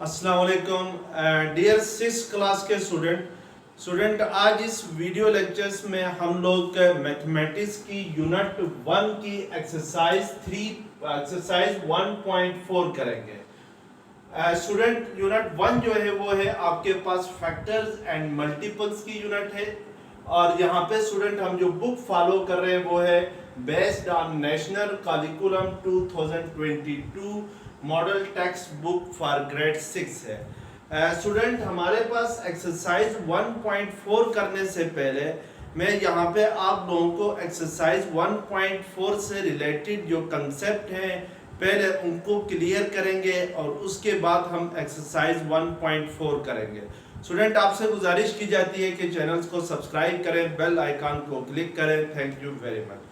अस्सलाम वालेकुम dear 6 class के स्टूडेंट आज इस वीडियो लेक्चर्स में हम लोग मैथमेटिक्स की यूनिट 1 की एक्सरसाइज 1.4 करेंगे। स्टूडेंट यूनिट 1 जो है वो है आपके पास फैक्टर्स एंड मल्टीपल्स की यूनिट है और यहाँ पे स्टूडेंट हम जो बुक फॉलो कर रहे हैं वो है based on national curriculum 2022 model text book for grade 6 है। स्टूडेंट हमारे पास एक्सरसाइज 1.4 करने से पहले मैं यहाँ पे आप लोगों को एक्सरसाइज 1.4 से रिलेटेड जो कंसेप्ट हैं पहले उनको क्लियर करेंगे और उसके बाद हम एक्सरसाइज 1.4 करेंगे। स्टूडेंट आपसे गुजारिश की जाती है कि चैनल्स को सब्सक्राइब करें, बेल आइकन को क्लिक करें। Thank you very much.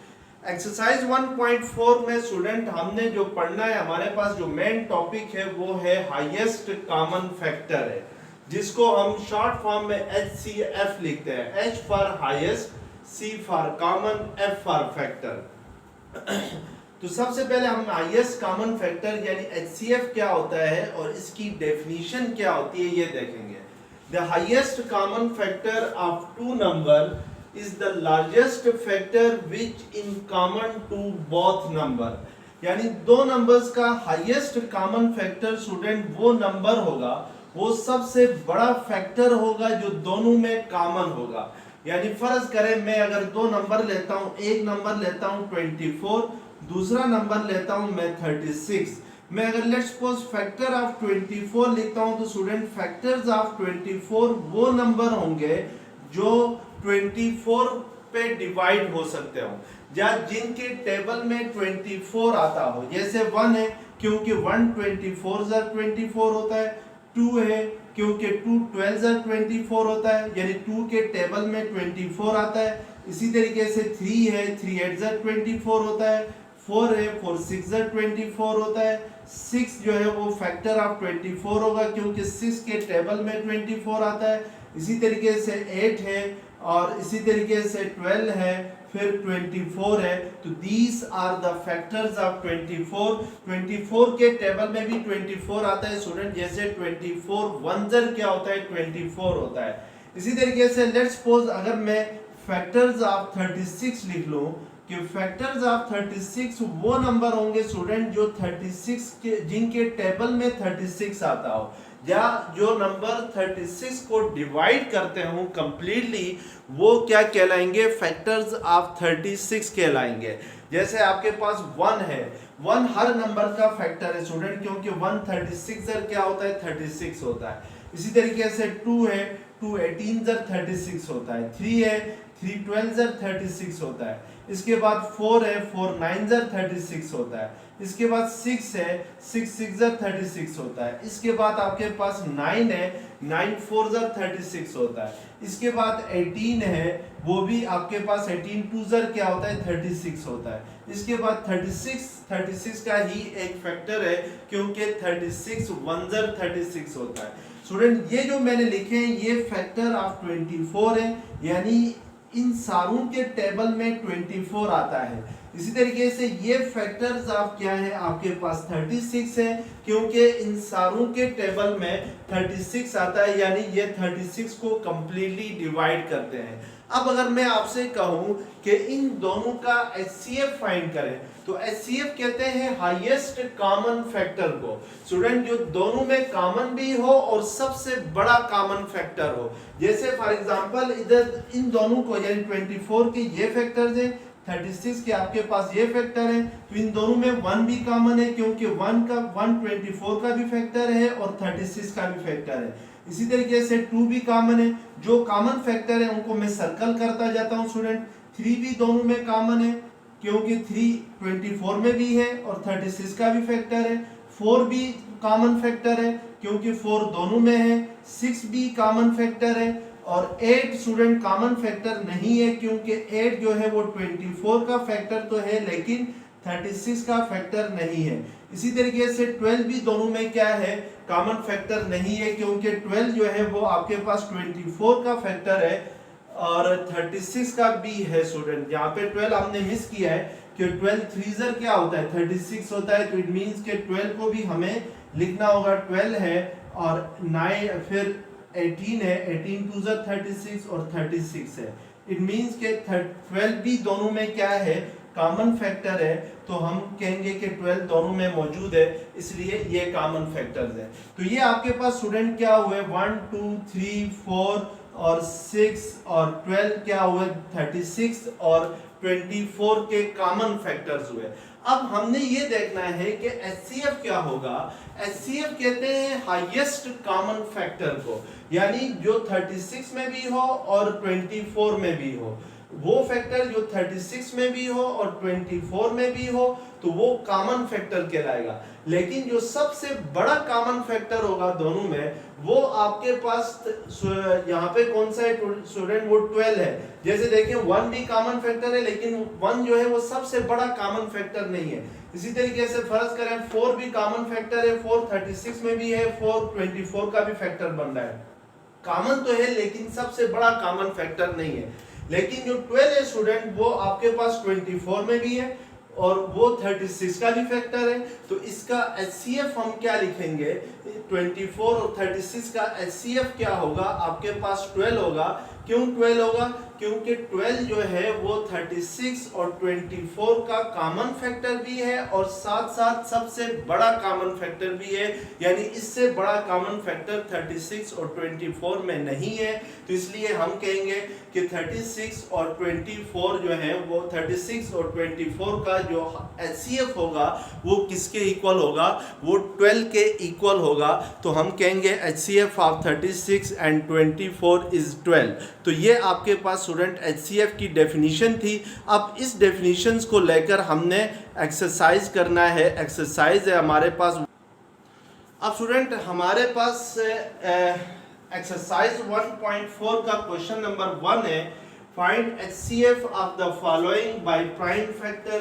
Exercise 1.4 में स्टूडेंट हमने जो पढ़ना है, हमारे पास जो मेन टॉपिक है वो है हाईएस्ट कॉमन फैक्टर है, जिसको हम शॉर्ट फॉर्म में HCF लिखते हैं। H for highest, C for common, F for factor. तो सबसे पहले हम हाईएस्ट कॉमन फैक्टर यानी HCF क्या होता है और इसकी डेफिनेशन क्या होती है ये देखेंगे। The highest common factor of two number is the largest factor which in common to both number। यानी दो नंबर्स का हाईएस्ट कॉमन फैक्टर स्टूडेंट वो नंबर होगा, वो सबसे बड़ा फैक्टर होगा जो दोनों में कॉमन होगा। यानी फर्ज करें मैं अगर दो नंबर लेता हूं, एक नंबर लेता हूं 24, दूसरा नंबर लेता हूं मैं 36। मैं अगर लेट्स सपोज फैक्टर ऑफ 24 लिखता हूं तो स्टूडेंट फैक्टर्स ऑफ 24 वो नंबर होंगे जो 24 पे डिवाइड हो सकते हो, या जिनके टेबल में 24 आता हो। जैसे 1 है क्योंकि 1 24 होता है, 2 है क्योंकि 2 12 होता है, यानी 2 के टेबल में 24 आता है। इसी तरीके से 3 है, 3 8 24 होता है, 4 है, 4 6 24 होता है, 6 जो है वो फैक्टर ऑफ 24 होगा क्योंकि 6 के टेबल में 24 आता है। इसी तरीके से 8 है और इसी तरीके से 12 है, फिर 24 है। तो these are the factors of 24। 24 के टेबल में भी 24 आता है स्टूडेंट, जैसे 24 वंजर क्या होता है 24 होता है। इसी तरीके से लेट्स सपोज अगर मैं फैक्टर्स ऑफ 36 लिख लूं कि फैक्टर्स ऑफ 36 वो नंबर होंगे स्टूडेंट जो 36 के जिनके टेबल में 36 आता हो, या जो नंबर 36 को डिवाइड करते हो कंप्लीटली, वो क्या कहलाएंगे फैक्टर्स ऑफ 36 कहलाएंगे। जैसे आपके पास 1 है, 1 हर नंबर का फैक्टर है स्टूडेंट क्योंकि 1 36 क्या होता है 36 होता है। इसी तरीके से 2 है, 2 18 36 होता है, 3 है, 3 12 36 होता है। इसके बाद 4 है, 4 9 36 होता है। इसके बाद 6 है, 6 6 36 होता है। इसके बाद आपके पास 9 है, 9 4 36 होता है। इसके बाद 18 है, वो भी आपके पास 18 2 क्या होता है 36 होता है। इसके बाद 36 का ही एक फैक्टर है क्योंकि 36 1 36 होता है। स्टूडेंट ये जो मैंने लिखे हैं ये फैक्टर ऑफ 24 है, यानी इन सारों के टेबल में 24 आता है। इसी तरीके से ये फैक्टर्स आप क्या है आपके पास 36 है क्योंकि इन सारों के टेबल में 36 आता है, यानी ये 36 को कंप्लीटली डिवाइड करते हैं। अब अगर मैं आपसे कहूं कि इन दोनों का HCF फाइंड करें तो HCF कहते हैं हाईएस्ट कॉमन फैक्टर को। स्टूडेंट जो दोनों में कॉमन भी हो और सबसे बड़ा कॉमन फैक्टर हो। जैसे फॉर एग्जांपल इधर इन दोनों को यानी 24 के ये फैक्टर्स हैं, 36 के आपके पास ये फैक्टर है, तो इन दोनों में 1 भी कॉमन है क्योंकि 1 24 का भी फैक्टर है और 36 का भी फैक्टर है। इसी तरीके से 2 भी कॉमन है, जो कॉमन फैक्टर है उनको मैं सर्कल करता जाता हूं स्टूडेंट। 3 भी दोनों में कॉमन है क्योंकि 3 24 में भी है और 36 का भी फैक्टर है। 4 भी कॉमन फैक्टर है क्योंकि 4 दोनों में है। 6 भी कॉमन फैक्टर है और 8 स्टूडेंट कॉमन फैक्टर नहीं है क्योंकि 8 जो है वो 24 का फैक्टर तो है लेकिन 36 का फैक्टर नहीं है। इसी तरीके से 12 भी दोनों में क्या है कॉमन फैक्टर नहीं है क्योंकि 12 जो है वो आपके पास 24 का फैक्टर है और 36 का भी है स्टूडेंट। यहाँ पे 12 हमने मिस किया है कि 12 3 क्या होता है 36 होता है, तो इट मींस के 12 को भी हमें लिखना होगा 12 है और 9 फिर 18 है, 18 2 ज़ा 36 और 36 है। इट मीन्स के 12 भी दोनों में क्या है, कॉमन फैक्टर है, तो हम कहेंगे कि 12 दोनों में मौजूद है, इसलिए ये कॉमन फैक्टर्स है। तो ये आपके पास स्टूडेंट क्या हुए 1 2 3 4 और 6 और 12 क्या हुए 36 और 24 के कॉमन फैक्टर्स हुए। अब हमने ये देखना है कि HCF क्या होगा। HCF कहते हैं हाईएस्ट कॉमन फैक्टर को, यानी जो 36 में भी हो और 24 में भी हो, वो फैक्टर जो 36 में भी हो और 24 में भी हो तो वो कॉमन फैक्टर कहलाएगा। लेकिन जो सबसे बड़ा कॉमन फैक्टर होगा दोनों में, वो आपके पास यहाँ पे कौन सा है स्टूडेंट, वो 12 है। जैसे देखें 1 भी कॉमन फैक्टर है, लेकिन 1 जो है वो सबसे बड़ा कॉमन फैक्टर नहीं है। इसी तरीके से फर्ज करें 4 भी कॉमन फैक्टर है, 4 36 में भी है, 4 24 का भी फैक्टर बन रहा है। कॉमन तो है लेकिन सबसे बड़ा कॉमन फैक्टर नहीं है। लेकिन जो 12 है स्टूडेंट, वो आपके पास 24 में भी है और वो 36 का भी फैक्टर है। तो इसका HCF हम क्या लिखेंगे, 24 और 36 का HCF क्या होगा, आपके पास 12 होगा। क्यों 12 होगा, क्योंकि 12 जो है वो 36 और 24 का कॉमन फैक्टर भी है और साथ साथ सबसे बड़ा कॉमन फैक्टर भी है, यानी इससे बड़ा कॉमन फैक्टर 36 और 24 में नहीं है। तो इसलिए हम कहेंगे कि 36 और 24 जो है वो 36 और 24 का जो HCF होगा वो किसके इक्वल होगा, वो 12 के इक्वल होगा। तो हम कहेंगे HCF ऑफ 36 एंड 24 इज 12। तो ये आपके पास स्टूडेंट HCF की डेफिनेशन थी। अब इस डेफिनेशंस को लेकर हमने एक्सरसाइज करना है। एक्सरसाइज है हमारे पास। अब स्टूडेंट हमारे पास एक्सरसाइज 1.4 का क्वेश्चन नंबर 1 है, find HCF of the following by prime factor.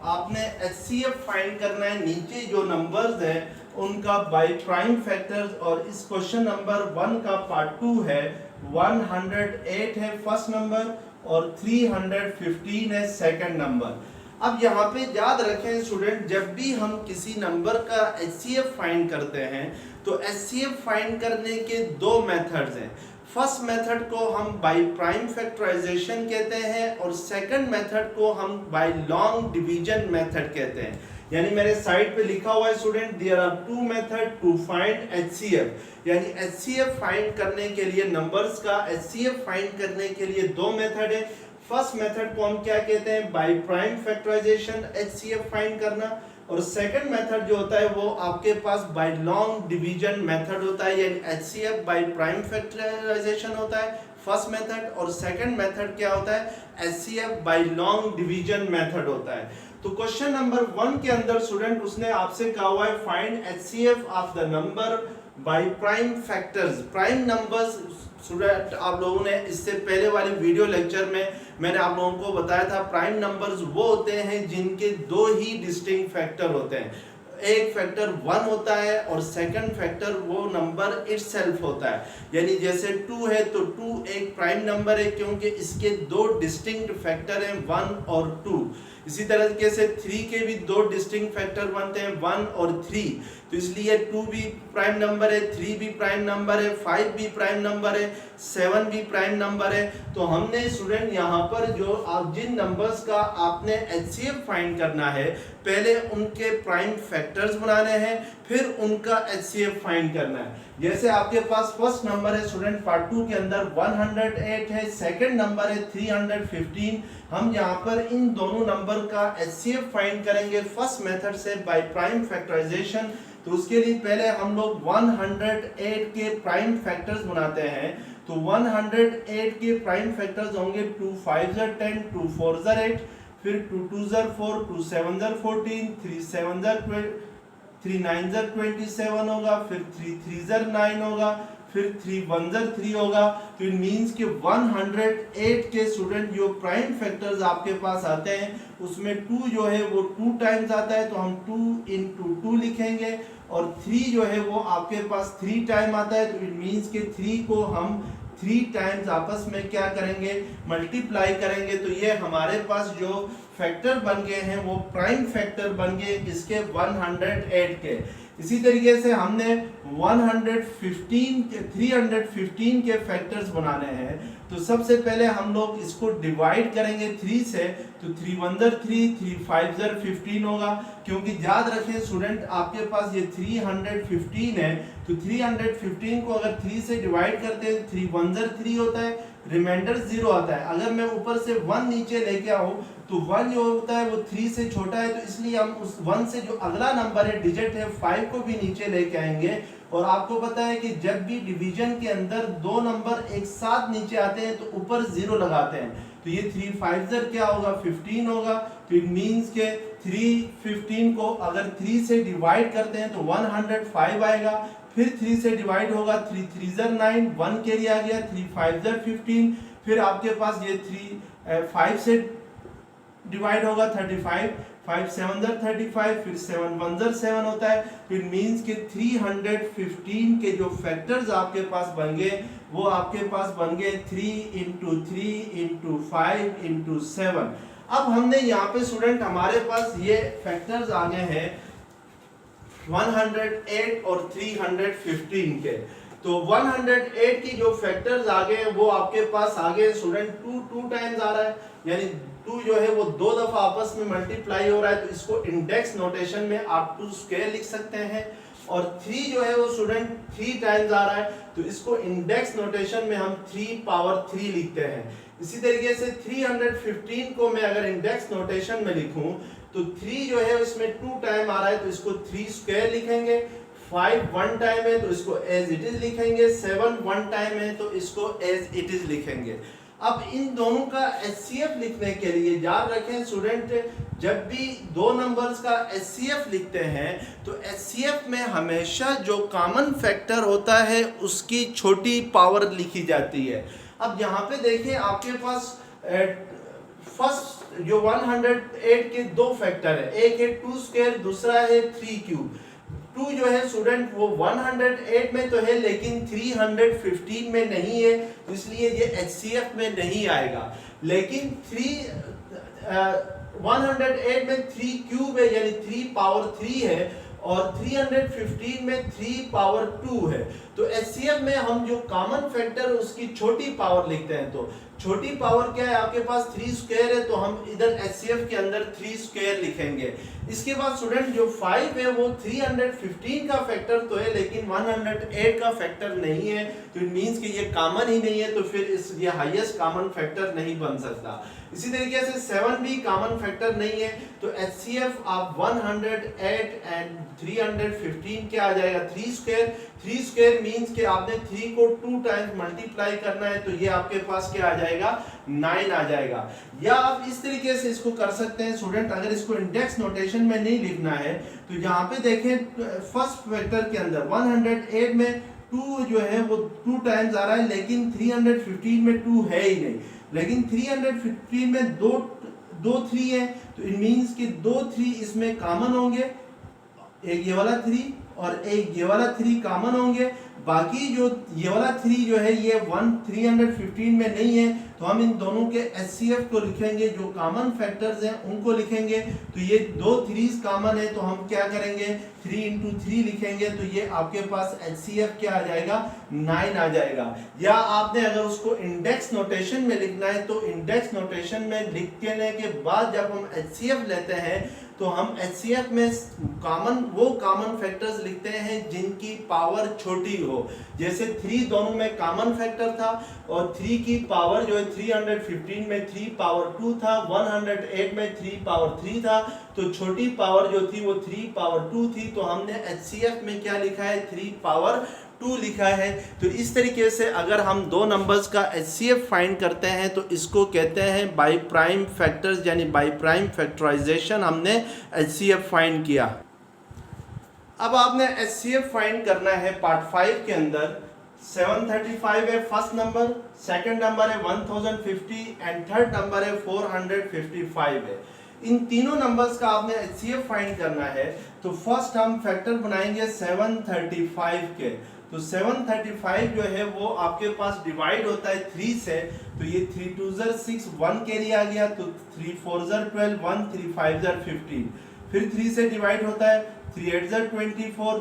आपने HCF फाइंड करना है, नीचे जो नंबर्स हैं उनका बाय प्राइम फैक्टर्स। और इस क्वेश्चन नंबर 1 का पार्ट 2 है, 108 है फर्स्ट नंबर और 315 है सेकंड नंबर। अब यहाँ पे याद रखें स्टूडेंट, जब भी हम किसी नंबर का HCF फाइंड करते हैं तो HCF फाइंड करने के दो मेथड्स हैं। फर्स्ट मेथड को हम बाय प्राइम फैक्टराइजेशन कहते हैं और सेकंड मेथड को हम बाय लॉन्ग डिवीजन मेथड कहते हैं। यानी मेरे साइड पे लिखा हुआ है student, there are two method to find HCF। यानी HCF फाइंड करने के लिए, नंबर्स का HCF फाइंड करने के लिए दो मेथड है। फर्स्ट मेथड को हम क्या कहते हैं, by prime factorisation HCF find करना, और सेकंड मेथड जो होता है वो आपके पास बाय लॉन्ग डिवीजन मेथड होता है। यानी HCF बाय प्राइम फैक्टराइजेशन होता है फर्स्ट मेथड, और सेकंड मेथड क्या होता है, HCF by long division method होता है। तो क्वेश्चन नंबर 1 के अंदर स्टूडेंट उसने आपसे कहा हुआ है find HCF of the number by prime factors. Prime numbers student आप लोगों ने इससे पहले वाले वीडियो लेक्चर में मैंने आप लोगों को बताया था, प्राइम नंबर्स वो होते हैं जिनके दो ही डिस्टिंक्ट फैक्टर होते हैं। एक फैक्टर 1 होता है और सेकंड फैक्टर वो नंबर इटसेल्फ होता है। यानी जैसे 2 है तो 2 एक प्राइम नंबर है क्योंकि इसके दो डिस्टिंक्ट फैक्टर हैं 1 और 2। इसी तरीके से 3 के भी दो डिस्टिंक्ट फैक्टर बनते हैं 1 और 3। तो इसलिए 2 भी प्राइम नंबर है, 3 भी प्राइम नंबर है, 5 भी प्राइम नंबर है, 7 भी प्राइम नंबर है। तो हमने स्टूडेंट यहाँ पर जो आप जिन नंबर्स का आपने HCF फाइंड करना है, पहले उनके प्राइम फैक्टर्स बनाने हैं, फिर उनका HCF फाइंड करना है। जैसे आपके पास फर्स्ट नंबर है स्टूडेंट पार्ट 2 के अंदर 108 है, सेकंड नंबर है 315। हम यहाँ पर इन दोनों नंबर का HCF फाइंड करेंगे फर्स्ट मेथड से बाय प्राइम फैक्टराइजेशन। तो उसके लिए पहले हम लोग 108 के प्राइम फैक्टर्स बनाते हैं। तो 108 के प्राइम फैक्टर्स होंगे 2 5 10, 2 4 8, फिर 2 2 4, 2 7 14, 3 7 3 9 27 होगा, फिर 3 3 9 होगा, फिर 3 1 3 होगा। तो इट मींस कि 108 के स्टूडेंट जो प्राइम फैक्टर्स आपके पास आते हैं उसमें 2 जो है वो 2 टाइम्स आता है, तो हम 2 into 2 लिखेंगे, और 3 जो है वो आपके पास 3 टाइम आता है। तो इट मींस कि 3 को हम 3 टाइम्स आपस में क्या करेंगे, मल्टीप्लाई करेंगे। तो ये हमारे पास जो फैक्टर बन गए हैं वो प्राइम फैक्टर बन गए किसके 108 के। इसी तरीके से हमने 315 के फैक्टर्स बनाने हैं। तो सबसे पहले हम लोग इसको डिवाइड करेंगे 3 से, तो 3 1 3, 3 5 15 होगा। क्योंकि याद रखें स्टूडेंट आपके पास ये 315 है, तो 315 को अगर 3 से डिवाइड करते हैं 3 1 3 होता है, रिमाइंडर 0 आता है। अगर मैं ऊपर से 1 नीचे लेके आऊं तो 1 जो होता है वो 3 से छोटा है, तो इसलिए हम उस 1 से जो अगला नंबर है डिजिट है 5 को भी नीचे लेके आएंगे। और आपको पता है कि जब भी डिवीजन के अंदर दो नंबर एक साथ नीचे आते हैं तो ऊपर 0 लगाते हैं। तो ये 3 5 क्या होगा 15 होगा। तो इट मींस के 315 को अगर 3 से डिवाइड करते हैं तो 105 आएगा। फिर 3 से डिवाइड होगा 3 3 9, 1 कैरी आ गया, 3 5 15। फिर आपके पास ये 5 से डिवाइड होगा 35, 5 7 35, फिर 7 1 7 होता है। फिर मींस के 315 के जो फैक्टर्स आपके पास बन गए वो आपके पास बन गए 3 × 3 × 5 × 7। अब हमने यहाँ पे स्टूडेंट हमारे पास ये फैक्टर्स आ गए हैं 108 और 315 के। तो 108 की जो फैक्टर्स आ गए वो आपके पास आ गए स्टूडेंट 2 टाइम्स आ रहा है, यानी 2 जो है वो 2 दफा आपस में मल्टीप्लाई हो रहा है। तो इसको इंडेक्स नोटेशन में आप 2 स्क्वायर लिख सकते हैं। और 3 जो है वो स्टूडेंट 3 टाइम्स आ रहा है, तो इसको इंडेक्स नोटेशन में हम 3 पावर 3 लिखते हैं। इसी तरीके से 315 को मैं अगर इंडेक्स नोटेशन में लिखूं तो 3 जो है इसमें 2 टाइम आ रहा है, तो इसको 3 स्क्वायर लिखेंगे। 5 1 टाइम है तो इसको एज इट इज लिखेंगे। 7 1 टाइम है तो इसको एज इट इज लिखेंगे। अब इन दोनों का एचसीएफ लिखने के लिए याद रखें स्टूडेंट, जब भी दो नंबर्स का एचसीएफ लिखते हैं तो एचसीएफ में हमेशा जो कॉमन फैक्टर होता है उसकी छोटी पावर लिखी जाती है। अब यहाँ पे देखिए आपके पास फर्स्ट जो 108 के 2 फैक्टर है, एक है 2 स्क्वायर, दूसरा है 3 क्यूब। 2 जो है स्टूडेंट वो 108 में तो है लेकिन 315 में नहीं है, इसलिए ये एचसीएफ में नहीं आएगा। लेकिन 108 में 3 क्यूब है यानी 3 पावर 3 है और 315 में 3 पावर 2 है। तो एचसीएफ में हम जो कॉमन फैक्टर उसकी छोटी पावर लिखते हैं। तो छोटी पावर क्या है आपके पास 3 स्क्वायर है, तो हम इधर एचसीएफ के अंदर 3 स्क्वायर लिखेंगे। इसके बाद स्टूडेंट जो 5 है वो 315 का फैक्टर तो है लेकिन 108 का फैक्टर नहीं है, तो इट मींस कि ये कॉमन ही नहीं है, तो फिर ये हाईएस्ट कॉमन फैक्टर नहीं बन सकता। इसी तरीके से 7 भी कॉमन फैक्टर नहीं है, तो एचसीएफ आप 108 एंड 315 क्या आ जाएगा 3 स्क्वायर। 3 स्क्वायर मींस कि आपने 3 को 2 टाइम्स मल्टीप्लाई करना है, तो ये आपके पास क्या आ जाएगा 9 आ जाएगा। या आप इस तरीके से इसको कर सकते हैं स्टूडेंट, अगर इसको इंडेक्स नोटेशन में नहीं लिखना है तो यहाँ पे देखें फर्स्ट फैक्टर के अंदर 108 में 2 जो है वो 2 टाइम्स आ रहा है लेकिन 315 में 2 है ही नहीं, लेकिन 315 में दो 3 है, तो इट मींस कि 2 3 इसमें कॉमन होंगे, एक ये वाला 3 और एक ये वाला 3 कॉमन होंगे। बाकी जो ये वाला 3 जो है ये 315 में नहीं है, तो हम इन दोनों के एचसीएफ को लिखेंगे, जो कॉमन फैक्टर्स हैं उनको लिखेंगे। तो ये 2 3s कॉमन है तो हम क्या करेंगे 3 × 3 लिखेंगे, तो ये आपके पास एचसीएफ क्या आ जाएगा 9 आ जाएगा। या आपने अगर उसको इंडेक्स नोटेशन में लिखना है तो इंडेक्स नोटेशन में लिखने के बाद जब हम एचसीएफ लेते हैं तो हम एचसीएफ में वो कॉमन फैक्टर्स लिखते हैं जिनकी पावर छोटी हो। जैसे 3 दोनों में कॉमन फैक्टर था और 3 की पावर जो है 315 में 3 पावर 2 था, 108 में 3 पावर 3 था, तो छोटी पावर जो थी वो 3 पावर 2 थी, तो हमने एचसीएफ में क्या लिखा है 3 पावर 2 लिखा है। तो इस तरीके से अगर हम दो नंबर्स का एचसीएफ फाइंड करते हैं तो इसको कहते हैं बाई प्राइम फैक्टर्स, यानी बाई प्राइम फैक्टराइजेशन हमने एचसीएफ फाइंड किया। अब आपने एचसीएफ फाइंड करना है पार्ट 5 के अंदर। 735 है फर्स्ट नंबर, सेकंड नंबर है 1050 एंड थर्ड नंबर है 455 है। इन तीनों नंबर्स का आपने एचसीएफ फाइंड करना है। तो फर्स्ट हम फैक्टर बनाएंगे 735 के। तो 735 जो है वो आपके पास डिवाइड होता है 3 से, तो ये 3 2 6 1 कैरी आ गया, तो 3 4 12 1 3 5 15, फिर 3 से डिवाइड होता है 3 8 24,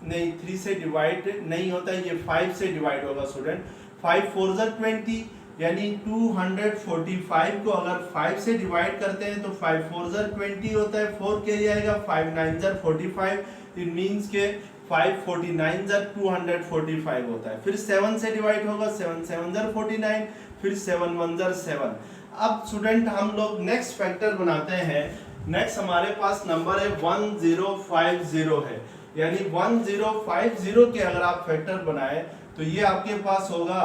नहीं 3 से डिवाइड नहीं होता है, ये 5 से डिवाइड होगा स्टूडेंट, 5 4 20, यानी 245 को अगर 5 से डिवाइड करते हैं तो 5 4 20 होता है, 4 कैरी आएगा, 5 9 45, इट मींस के 5 49 245 होता है, फिर 7 से डिवाइड होगा, 7 7 49, फिर 7 1 7। अब स्टूडेंट हम लोग नेक्स्ट फैक्टर बनाते हैं। नेक्स्ट हमारे पास नंबर है 1050 है, यानी 1050 के अगर आप फैक्टर बनाए तो ये आपके पास होगा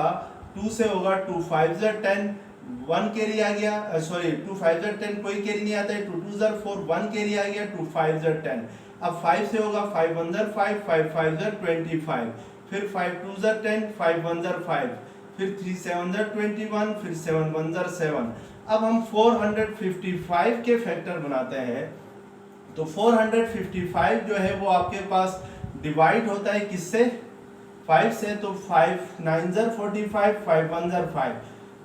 2 से होगा 2 5 10, 1 कैरी आ गया, सॉरी 2 5 10 कोई कैरी नहीं आता है, 2 2 4 1 कैरी आ गया, 2 5 10। अब 5 से होगा 5 1 5 5 5 25, फिर 5 2 10 5 1 5, फिर 3 7 21, फिर 7 1 7। अब हम 455 के फैक्टर बनाते हैं, तो 455 जो है वो आपके पास डिवाइड होता है किससे, 5 से, तो 5 9 45, 5 1 5,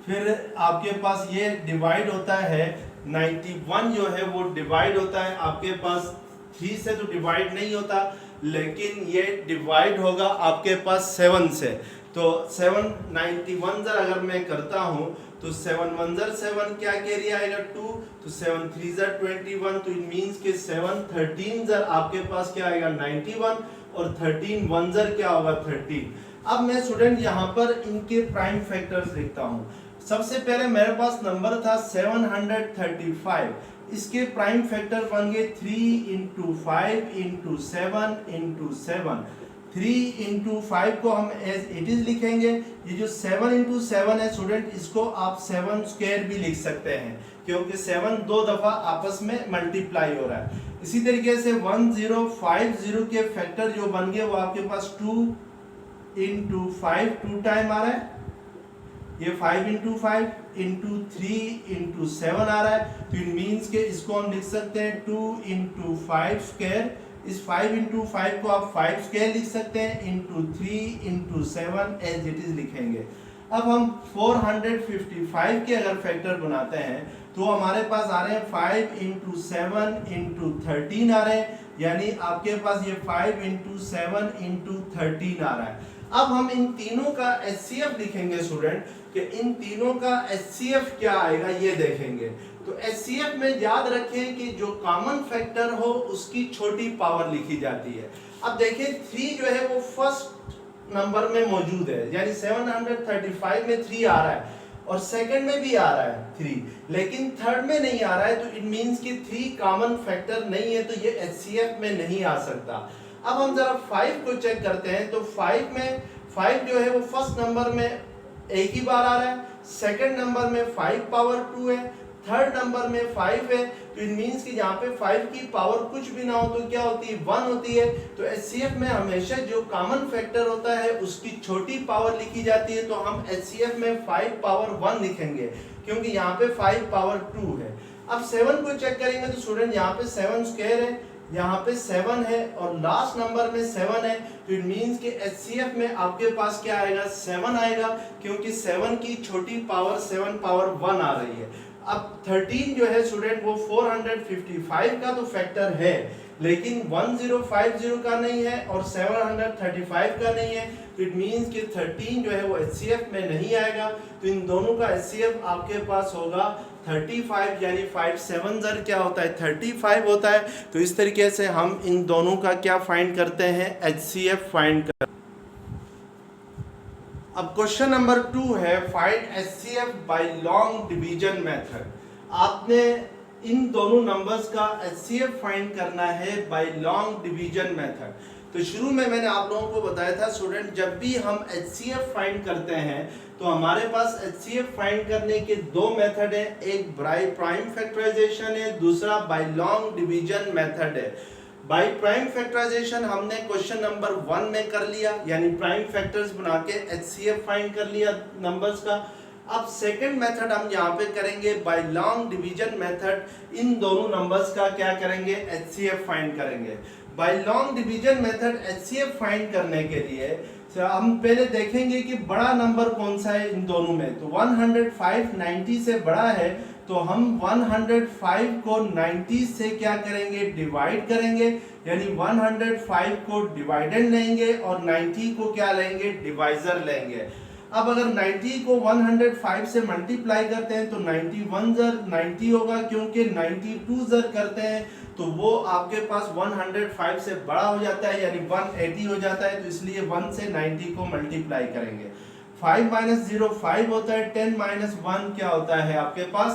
फिर आपके पास ये डिवाइड होता है 91 जो है वो डिवाइड होता है आपके पास 3 से, तो डिवाइड नहीं होता, लेकिन ये डिवाइड होगा आपके पास 7 से, तो 791 अगर मैं करता हूँ तो 7 1 7 क्या कैरी आएगा 2, तो 7 3 21, तो इट मींस के 7 13 आपके पास क्या आएगा 91, और 13 1 क्या होगा 13। अब मैं स्टूडेंट यहाँ पर इनके प्राइम फैक्टर्स लिखता हूँ। सबसे पहले मेरे पास नंबर था 735, इसके प्राइम फैक्टर बन गए 3 इंटू 5 इंटू 7 इंटू 7। 3 इंटू 5 को हम एज इट इज लिखेंगे, ये जो 7 इंटू 7 है स्टूडेंट, इसको आप 7 स्क्वायर भी लिख सकते हैं, क्योंकि 7 दो दफा आपस में मल्टीप्लाई हो रहा है। इसी तरीके से 1050 के फैक्टर जो बन गए वो आपके पास 2 इंटू 5 2 टाइम आ रहा है, ये 5 इंटू 5 इंटू 3 इंटू 7 आ रहा है, तो इट मीन्स के इसको हम लिख सकते हैं 2 इंटू 5 स्क्वायर। इस 5 इंटू 5 को आप 5 स्क्वायर लिख सकते हैं, into 3 into 7 as it is लिखेंगे। अब हम 455 के अगर फैक्टर बनाते हैं तो हमारे पास आ रहे हैं 5 इंटू 7 इंटू 13 आ रहे हैं, यानी आपके पास ये 5 इंटू 7 इंटू 13 आ रहा है। अब हम इन तीनों का HCF लिखेंगे स्टूडेंट, कि इन तीनों का HCF क्या आएगा ये देखेंगे। तो HCF में याद रखें कि जो कॉमन फैक्टर हो उसकी छोटी पावर लिखी जाती है। अब देखिए 3 जो है वो फर्स्ट नंबर में मौजूद है, यानी 735 में 3 आ रहा है, और सेकंड में भी आ रहा है 3, लेकिन थर्ड में नहीं आ रहा है, तो इट मींस कि 3 कॉमन फैक्टर नहीं है, तो ये HCF में नहीं आ सकता। अब हम जरा 5 को चेक करते हैं, तो 5 में 5 जो है वो फर्स्ट नंबर में एक ही बार आ रहा है, सेकंड नंबर में 5 पावर 2 है, थर्ड नंबर में 5 है, तो इट मींस कि यहाँ पे 5 की पावर कुछ भी ना हो तो क्या होती है 1 होती है। तो HCF में हमेशा जो कॉमन फैक्टर होता है उसकी छोटी पावर लिखी जाती है, तो हम HCF में 5 पावर 1 लिखेंगे, क्योंकि यहाँ पे 5 पावर 2 है। अब 7 को चेक करेंगे तो स्टूडेंट यहाँ पे 7 स्क्वायर है, यहाँ पे 7 है, और लास्ट नंबर में 7 है, तो इट मींस कि HCF में आपके पास क्या आएगा 7 आएगा, क्योंकि 7 की छोटी पावर 7 पावर 1 आ रही है। अब 13 जो है स्टूडेंट वो 455 का तो फैक्टर है, लेकिन 1050 का नहीं है और 735 का नहीं है, तो इट मींस कि 13 जो है वो HCF में नहीं आएगा। तो इन दोनों का HCF आपके पास होगा 35, यानी 5 7 क्या होता है 35 होता है। तो इस तरीके से हम इन दोनों का क्या फाइंड करते हैं HCF फाइंड कर। अब क्वेश्चन नंबर 2 है find HCF by long division method. आपने इन दोनों नंबर्स का HCF फाइंड करना है बाय लॉन्ग डिवीजन मेथड। तो शुरू में मैंने आप लोगों को बताया था स्टूडेंट, जब भी हम HCF फाइंड करते हैं तो हमारे पास HCF फाइंड करने के 2 मेथड है, एक बाय प्राइम फैक्टराइजेशन है, दूसरा बाय लॉन्ग डिवीजन मेथड है। बाय प्राइम फैक्टराइजेशन हमने क्वेश्चन नंबर 1 में कर लिया, यानी प्राइम फैक्टर्स बना के HCF फाइंड कर लिया नंबर्स का। अब सेकंड मेथड हम यहाँ पे करेंगे बाय लॉन्ग डिवीजन मेथड, इन दोनों नंबर्स का क्या करेंगे HCF फाइंड करेंगे। By long division method HCF find करने के लिए हम पहले देखेंगे कि बड़ा नंबर कौन सा है इन दोनों में। तो 105 90 से बड़ा है, तो हम 105 को 90 से क्या करेंगे, डिवाइड करेंगे, यानी 105 को डिवाइडेंड लेंगे और 90 को क्या लेंगे, डिवाइजर लेंगे। अब अगर 90 को 105 से मल्टीप्लाई करते हैं तो 91 जर 90 होगा, क्योंकि 92 जर करते हैं तो वो आपके पास 105 से बड़ा हो जाता है, यानी 180 हो जाता है। तो इसलिए 1 से 90 को मल्टीप्लाई करेंगे। 5 माइनस 0 5 होता है, 10 माइनस 1 क्या होता है आपके पास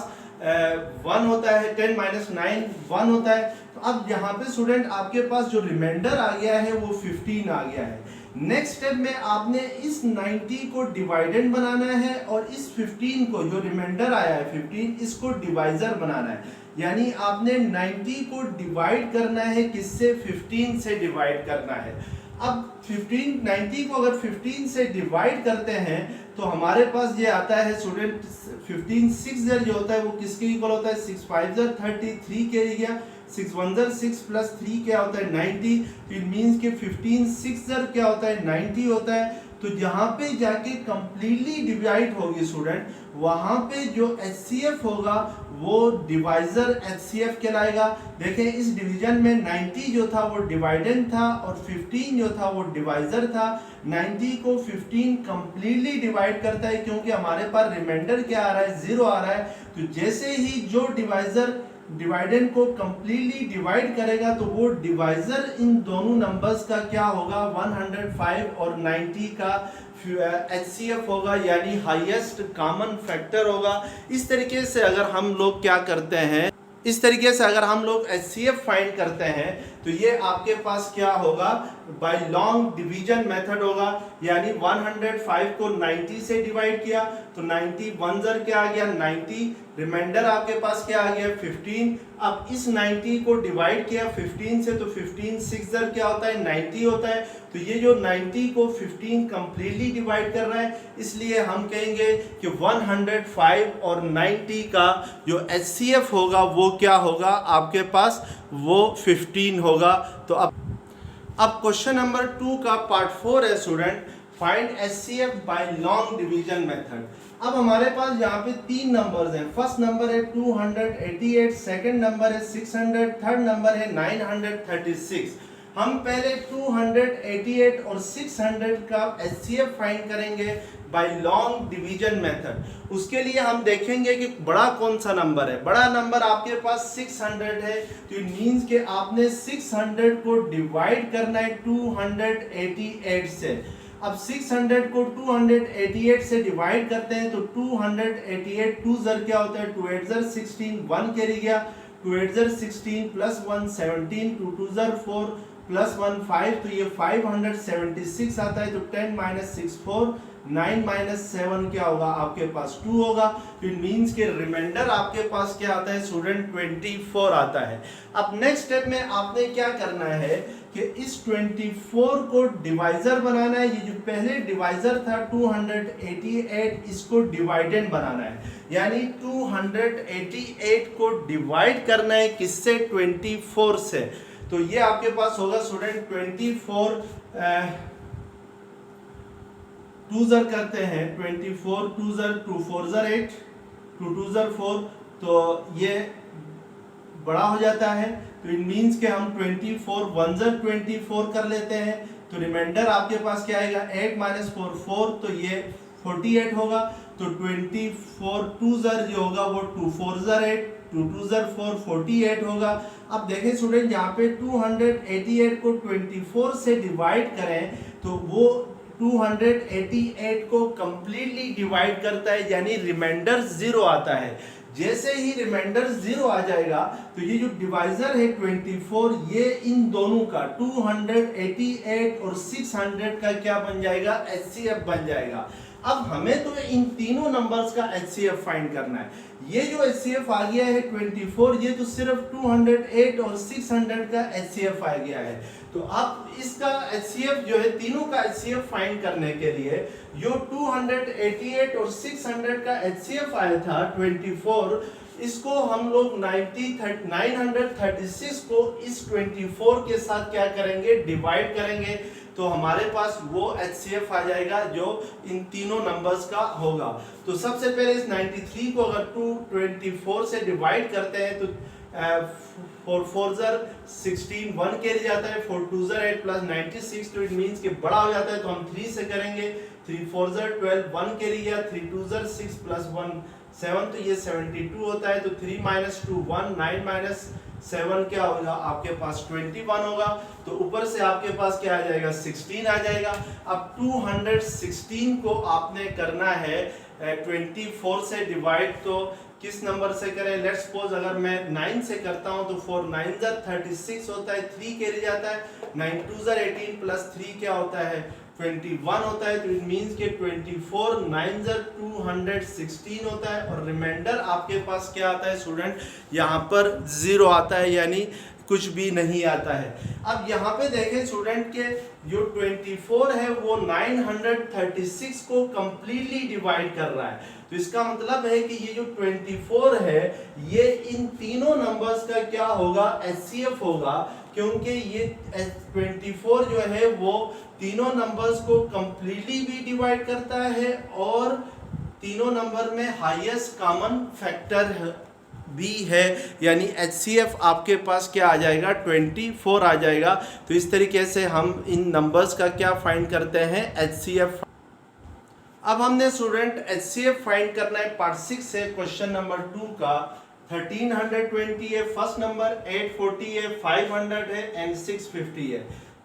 1 होता है, 10 माइनस 9 1 होता है। तो अब यहाँ पे स्टूडेंट आपके पास जो रिमाइंडर आ गया है वो 15 आ गया है। नेक्स्ट स्टेप में आपने इस 90 को डिवाइडेंड बनाना है और इस 15 को, जो रिमाइंडर आया है 15, इसको डिवाइजर बनाना है। यानी आपने 90 को डिवाइड करना है, किससे, 15 से डिवाइड करना है। अब 90 को अगर 15 से डिवाइड करते हैं तो हमारे पास ये आता है स्टूडेंट 15 6 जर जो होता है वो किसके इक्वल होता है, 6 5 जर 33 के गया, 6 1 जर 6 प्लस 3 क्या होता है 90। तो इट मींस कि 15 6 जर क्या होता है 90 होता है। तो जहाँ पे जाके कंप्लीटली डिवाइड होगी स्टूडेंट, वहां पे जो HCF होगा वो डिवाइजर HCF कहलाएगा। देखें इस डिवीजन में 90 जो था वो डिवाइडेंड था और 15 जो था वो डिवाइजर था। 90 को 15 कंप्लीटली डिवाइड करता है, क्योंकि हमारे पास रिमाइंडर क्या आ रहा है, 0 आ रहा है। तो जैसे ही जो डिवाइजर डिवाइडेंड को कंप्लीटली डिवाइड करेगा तो वो डिवाइजर इन दोनों नंबर्स का क्या होगा, 105 और 90 का HCF होगा, यानी हाईएस्ट कॉमन फैक्टर होगा। इस तरीके से अगर हम लोग क्या करते हैं, इस तरीके से अगर हम लोग HCF फाइंड करते हैं तो ये आपके पास क्या होगा, बाय लॉन्ग डिवीजन मेथड होगा। यानी 105 को 90 से डिवाइड किया तो 91 जर क्या आ गया 90, रिमाइंडर आपके पास क्या आ गया 15। अब इस 90 को डिवाइड किया 15 से, तो 15 6 जर क्या होता है 90 होता है। तो ये जो 90 को 15 कंप्लीटली डिवाइड कर रहा है, इसलिए हम कहेंगे कि 105 और 90 का जो HCF होगा वो क्या होगा आपके पास, वो 15 होगा। तो अब क्वेश्चन नंबर 2 का पार्ट 4 है student, find HCF by long division method. अब हमारे पास यहाँ पे 3 नंबर्स हैं। फर्स्ट नंबर है 288, सेकंड नंबर है 600, थर्ड नंबर है 936। हम पहले 288 और 600 का HCF फाइंड करेंगे बाय लॉन्ग डिवीजन मेथड। उसके लिए हम देखेंगे कि बड़ा कौन सा नंबर है। बड़ा नंबर आपके पास 600 है, तो इट मींस कि आपने 600 को डिवाइड करना है 288 से। अब 600 को 288 से डिवाइड करते हैं तो 288 2 जर क्या होता है, 2 8 जर 16 1 कैरी गया, 2 8 जर 16 प्लस 1 17, 2 2 जर 4 प्लस 1 5, तो ये 576 आता है। तो 10 माइनस 6 4, 9 माइनस 7 क्या होगा आपके पास 2 होगा। तो इट मींस के रिमाइंडर आपके पास क्या आता है स्टूडेंट 24 आता है। अब नेक्स्ट स्टेप में आपने क्या करना है कि इस 24 को डिवाइजर बनाना है। ये जो पहले डिवाइजर था 288, इसको डिवाइडेंड बनाना है। यानी 288 को डिवाइड करना है किससे, 24 से। तो ये आपके पास होगा स्टूडेंट 24 2 जर करते हैं 24 2 जर 2 4 जर 8 2 2 जर 4, तो ये बड़ा हो जाता है। तो इट मींस के हम 24 1 जर 24 कर लेते हैं, तो रिमाइंडर आपके पास क्या आएगा 8 माइनस 4 4, तो ये 48 होगा। तो 24 2 जर जो होगा वो 2 4 जर 8, 2 2 जर 4 48 होगा। अब देखें स्टूडेंट यहाँ पे 288 को 24 से डिवाइड करें तो वो 288 को कंप्लीटली डिवाइड करता है, यानी रिमाइंडर 0 आता है। जैसे ही रिमाइंडर 0 आ जाएगा तो ये जो डिवाइजर है 24, ये इन दोनों का 288 और 600 का क्या बन जाएगा, HCF बन जाएगा। अब हमें तो इन तीनों नंबर्स का HCF फाइंड करना है। ये जो HCF आ गया है 24, ये तो सिर्फ 208 और 600 का HCF आ गया है। तो अब इसका HCF जो है, तीनों का HCF फाइंड करने के लिए जो 288 और 600 का HCF आया था 24, इसको हम लोग 936 को इस 24 के साथ क्या करेंगे, डिवाइड करेंगे, तो हमारे पास वो HCF आ जाएगा जो इन तीनों नंबर्स का होगा। तो सबसे पहले इस 93 को अगर 224 से डिवाइड करते हैं तो 4 4 16 1 कैरी जाता है, 4 2 8 प्लस 96, तो इट मींस कि बड़ा हो जाता है, तो हम 3 से करेंगे, 3 4 12 1 कैरी गया, 3 2 6 प्लस 1 7, तो ये 72 होता है। तो 3 - 2 1, 9 - 7 क्या होगा आपके पास 21 होगा। तो ऊपर से आपके पास क्या आ जाएगा 16 आ जाएगा। अब 216 को आपने करना है 24 से डिवाइड, तो किस नंबर से करें, लेट्स सपोज अगर मैं 9 से करता हूं तो 4 9 36 होता है, 3 कैरी जाता है, 9 2 18 प्लस 3 क्या होता है 21 होता है। तो इट मींस के 24 9 216 होता है, और रिमाइंडर आपके पास क्या आता है स्टूडेंट, यहाँ पर 0 आता है, यानी कुछ भी नहीं आता है। अब यहाँ पे देखें स्टूडेंट के जो 24 है वो 936 को कंप्लीटली डिवाइड कर रहा है। तो इसका मतलब है कि ये जो 24 है ये इन तीनों नंबर्स का क्या होगा, HCF होगा, क्योंकि ये 24 जो है वो तीनों नंबर्स को कंप्लीटली भी डिवाइड करता है और तीनों नंबर में हाईएस्ट कॉमन फैक्टर भी है, यानी HCF आपके पास क्या आ जाएगा 24 आ जाएगा। तो इस तरीके से हम इन नंबर्स का क्या फाइंड करते हैं, HCF। अब हमने स्टूडेंट HCF फाइंड करना है पार्ट 6 से क्वेश्चन नंबर 2 का। 1320 है फर्स्ट नंबर, 840 है, 500 है एंड 650 है।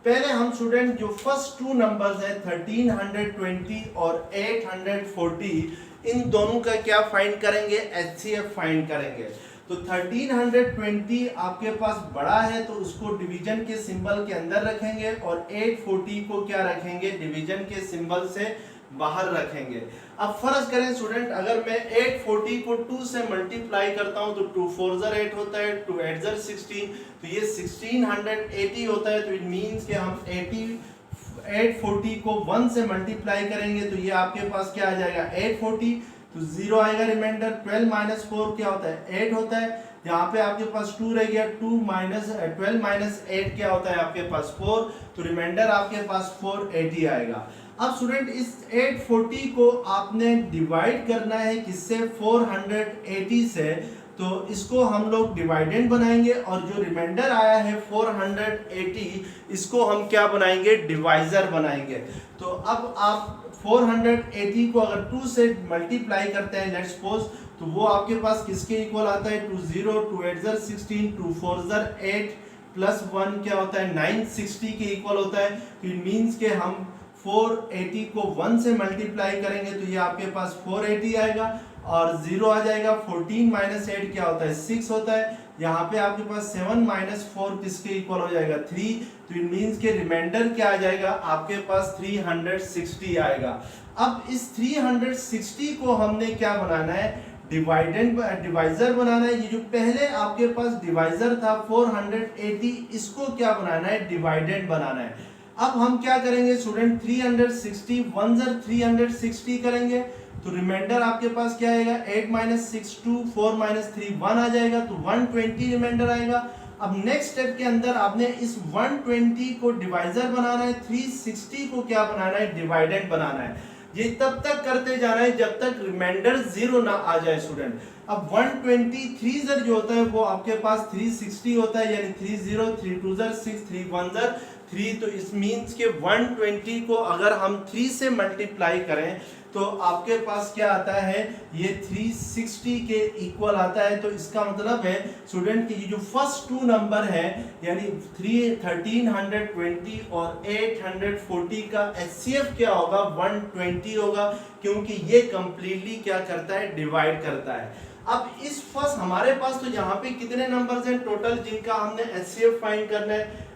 पहले हम स्टूडेंट जो फर्स्ट 2 नंबर्स हैं 1320 और 840, इन दोनों का क्या फाइंड करेंगे, HCF फाइंड करेंगे। तो 1320 आपके पास बड़ा है तो उसको डिवीजन के सिंबल के अंदर रखेंगे, और 840 को क्या रखेंगे, डिवीजन के सिंबल से बाहर रखेंगे। अब फर्ज करें स्टूडेंट, अगर मैं 840 को 2 से मल्टीप्लाई करता हूं तो 2 4 8 होता है, 2 8 16, तो ये 1680 होता है। तो इट मींस कि हम 840 को 1 से मल्टीप्लाई करेंगे तो ये आपके पास क्या आ जाएगा 840, तो 0 आएगा रिमाइंडर। 12 - 4 क्या होता है 8 होता है, यहाँ पे आपके पास 2 रह गया, 12 - 8 क्या होता है आपके पास 4, तो रिमाइंडर आपके पास 480 आएगा। अब स्टूडेंट इस 840 को आपने डिवाइड करना है किससे, 480 से, तो इसको हम लोग डिवाइडेंड बनाएंगे, और जो रिमाइंडर आया है 480 इसको हम क्या बनाएंगे, डिवाइजर बनाएंगे। तो अब आप 480 को अगर 2 से मल्टीप्लाई करते हैं लेट्स सपोज, तो वो आपके पास किसके इक्वल आता है 20, 2 8 16, 2 4 8 प्लस 1 क्या होता है 960 के इक्वल होता है। तो इट मींस के हम 480 को 1 से मल्टीप्लाई करेंगे तो ये आपके पास 480 आएगा, और 0 आ जाएगा। 14 - 8 क्या होता है 6 होता है, यहाँ पे आपके पास 7 - 4 किसके इक्वल हो जाएगा 3, तो इट मींस के रिमाइंडर क्या आ जाएगा आपके पास 360 आएगा। अब इस 360 को हमने क्या बनाना है, डिवाइजर बनाना है। ये जो पहले आपके पास डिवाइजर था 480, इसको क्या बनाना है, डिवाइडेंड बनाना है। अब हम क्या करेंगे स्टूडेंट, 360 1 360 करेंगे, तो रिमाइंडर आपके पास क्या आएगा 8 - 6 2, 4 - 3 1 आ जाएगा, तो 120 रिमाइंडर आएगा। अब नेक्स्ट स्टेप के अंदर आपने इस 120 को डिवाइजर बनाना है, 360 को क्या बनाना है, डिवाइडेंड बनाना है। ये तब तक करते जाना है जब तक रिमाइंडर 0 ना आ जाए स्टूडेंट। अब 123 जो होता है वो आपके पास 360 होता है, यानी 30, 3 2 6, 3 1 3, तो इस मींस के 120 को अगर हम 3 से मल्टीप्लाई करें तो आपके पास क्या आता है, ये 360 के इक्वल आता है। तो इसका मतलब है स्टूडेंट कि ये जो फर्स्ट 2 नंबर है यानी 1320 और 840 का HCF क्या होगा 120 होगा, क्योंकि ये कंप्लीटली क्या करता है, डिवाइड करता है। अब इस फर्स्ट हमारे पास तो यहाँ पे कितने नंबर्स हैं टोटल जिनका हमने HCF फाइंड करना है,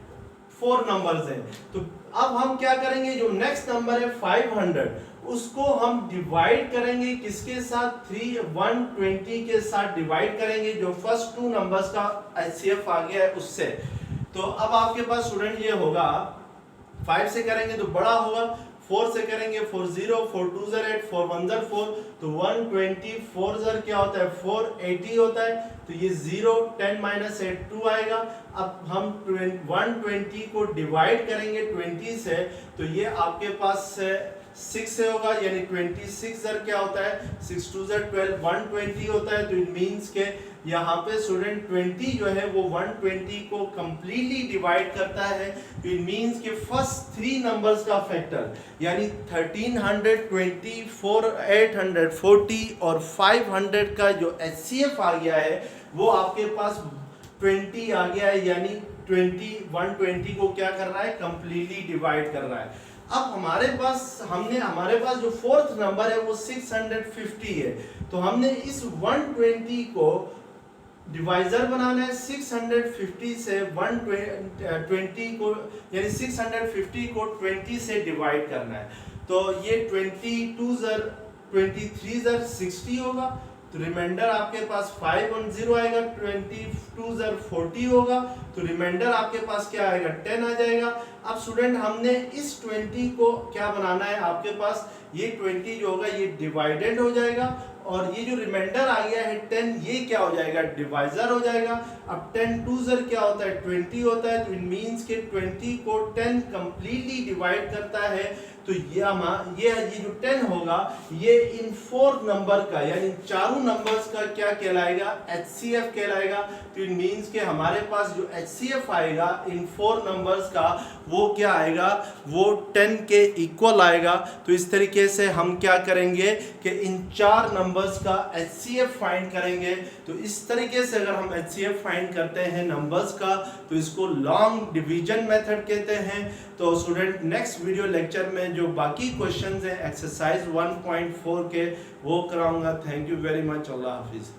4 नंबर्स हैं। तो अब हम क्या करेंगे, जो नेक्स्ट नंबर है 500 उसको हम डिवाइड करेंगे किसके साथ, 120 के साथ डिवाइड करेंगे, जो फर्स्ट 2 नंबर्स का HCF आ गया है उससे। तो अब आपके पास स्टूडेंट ये होगा 5 से करेंगे तो बड़ा होगा 4 से करेंगे 4 0, 4 2 ज़र 8, 4 1 ज़र 4, तो 120, 4 ज़र क्या होता है 480 होता है, तो ये 0 10 माइनस 8 2 आएगा। अब हम 120 को डिवाइड करेंगे 20 से, तो ये आपके पास 6 से होगा, यानी 26 ज़र क्या होता है 6 2 ज़र 12, 120 होता है। तो इट मीन्स के यहाँ पे स्टूडेंट 20 जो है वो 120 को कंप्लीटली डिवाइड करता है। तो इट मीन्स के फर्स्ट 3 नंबर्स का फैक्टर यानी 1320, 840 और 500 का जो HCF आ गया है वो आपके पास 20 आ गया है, यानी 120 को क्या कर रहा है कंप्लीटली डिवाइड कर रहा है। अब हमारे पास जो फोर्थ नंबर है वो 650 है, तो हमने इस 120 को डिवाइजर बनाना है 650 से 120 को, यानी 650 को 20 से डिवाइड करना है। तो ये 22 ज़र 23 ज़र 60 होगा, तो रिमाइंडर आपके पास 5 और 0 आएगा, 22 ज़र 40 होगा, तो रिमाइंडर आपके पास क्या आएगा 10 आ जाएगा। अब स्टूडेंट हमने इस 20 को क्या बनाना है, आपके पास ये 20 जो होगा ये डिवाइडेड हो जाएगा और ये जो रिमाइंडर आ गया है 10 ये क्या हो जाएगा डिवाइजर हो जाएगा। अब 10 2 ज़र क्या होता है 20 होता है, तो इट मींस के 20 को 10 कंप्लीटली डिवाइड करता है। तो ये जो 10 होगा ये इन 4 नंबर का यानी चारों नंबर्स का क्या कहलाएगा HCF कहलाएगा। तो इट मींस के हमारे पास जो HCF आएगा इन 4 नंबर्स का वो क्या आएगा वो 10 के इक्वल आएगा। तो इस तरीके से हम क्या करेंगे कि इन 4 नंबर्स का HCF फाइंड करेंगे। तो इस तरीके से अगर हम HCF फाइंड करते हैं नंबर्स का तो इसको लॉन्ग डिवीजन मेथड कहते हैं। तो स्टूडेंट नेक्स्ट वीडियो लेक्चर में जो बाकी क्वेश्चंस हैं एक्सरसाइज 1.4 के वो कराऊंगा। Thank you very much. अल्लाह हाफिज़।